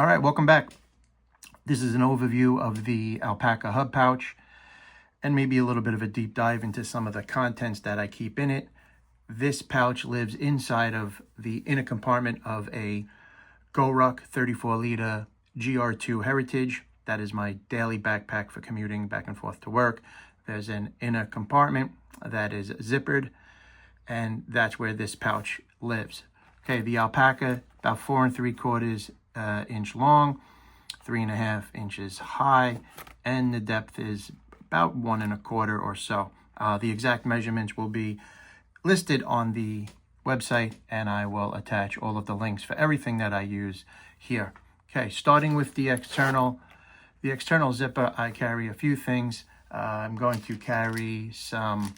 All right, welcome back. This is an overview of the ALPAKA HUB Pouch and maybe a little bit of a deep dive into some of the contents that I keep in it. This pouch lives inside of the inner compartment of a GoRuck 34-liter GR2 Heritage. That is my daily backpack for commuting back and forth to work. There's an inner compartment that is zippered, and that's where this pouch lives. Okay, the alpaca, about 4 3/4 inch long, 3.5 inches high, and the depth is about 1 1/4 or so. The exact measurements will be listed on the website, and I will attach all of the links for everything that I use here. Okay, starting with the external zipper, I carry a few things. I'm going to carry some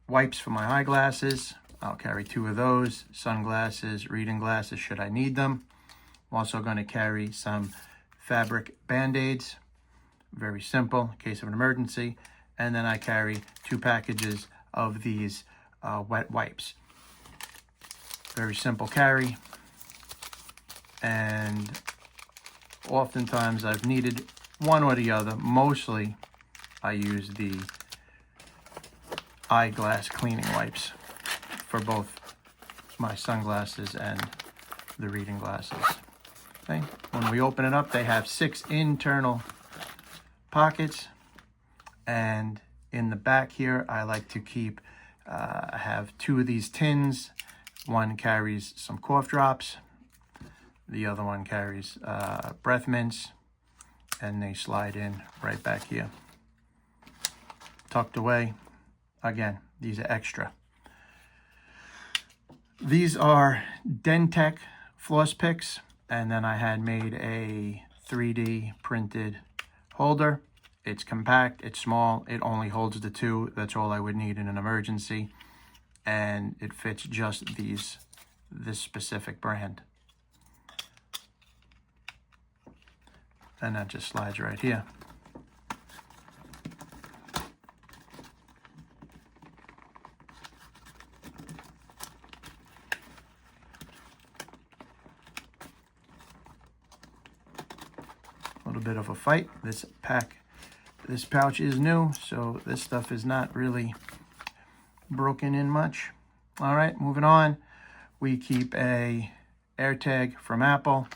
wipes for my eyeglasses. I'll carry 2 of those, sunglasses, reading glasses should I need them. I'm also going to carry some fabric band-aids, very simple in case of an emergency. And then I carry 2 packages of these wet wipes. Very simple carry. And oftentimes I've needed one or the other. Mostly I use the eyeglass cleaning wipes for both my sunglasses and the reading glasses. Okay. When we open it up, they have 6 internal pockets, and in the back here I like to keep I have 2 of these tins. One carries some cough drops, the other one carries breath mints, and they slide in right back here, tucked away. Again, these are extra. These are Dentec floss picks, and then I had made a 3D printed holder. It's compact, it's small, it only holds the 2. That's all I would need in an emergency, and it fits just this specific brand. And that just slides right here. A little bit of a fight. This pouch is new, so this stuff is not really broken in much. All right, moving on. We keep a AirTag from Apple.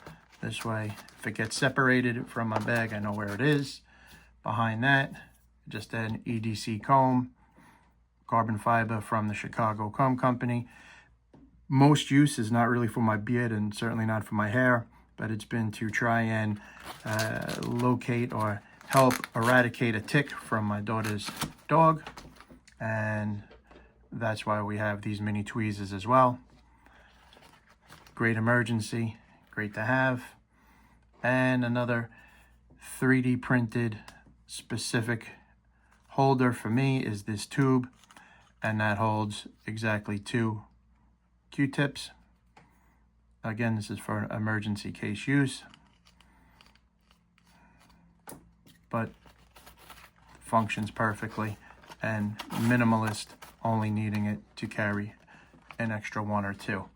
This way, if it gets separated from my bag, I know where it is. Behind that, just an EDC comb, carbon fiber from the Chicago Comb Company. Most use is not really for my beard and certainly not for my hair, but it's been to try and locate or help eradicate a tick from my daughter's dog. And that's why we have these mini tweezers as well. Great emergency, great to have. And another 3D printed specific holder for me is this tube, and that holds exactly 2 Q-tips. Again, this is for emergency case use, but functions perfectly, and minimalist, only needing it to carry an extra 1 or 2.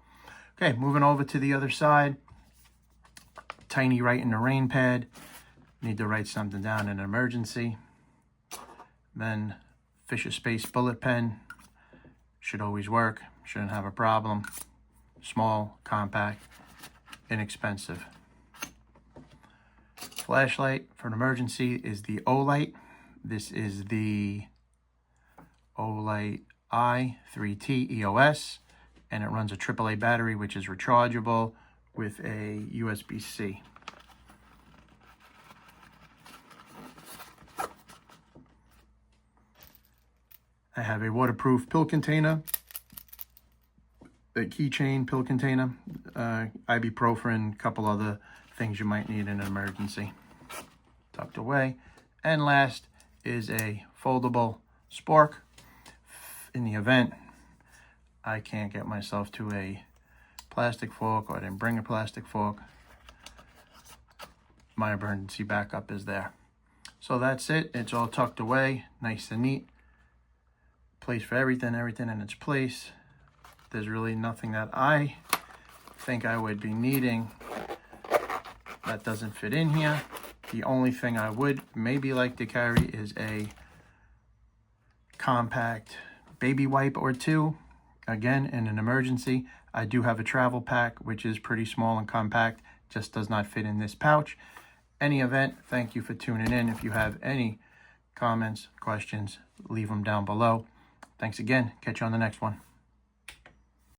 Okay, moving over to the other side. Tiny write in the rain pad. Need to write something down in an emergency. Then Fisher Space bullet pen. Should always work, shouldn't have a problem. Small, compact, inexpensive. Flashlight for an emergency is the Olight. This is the Olight i3T EOS, and it runs a AAA battery, which is rechargeable with a USB-C. I have a waterproof pill container, a keychain pill container, ibuprofen, a couple other things you might need in an emergency, tucked away. And last is a foldable spork. In the event I can't get myself to a plastic fork, or I didn't bring a plastic fork, my emergency backup is there. So that's it. It's all tucked away, nice and neat. Place for everything in its place. There's really nothing that I think I would be needing, that doesn't fit in here. The only thing I would maybe like to carry is a compact baby wipe or two. Again, in an emergency. I do have a travel pack, which is pretty small and compact, just does not fit in this pouch. Any event, thank you for tuning in. If you have any comments, questions, leave them down below. Thanks again. Catch you on the next one.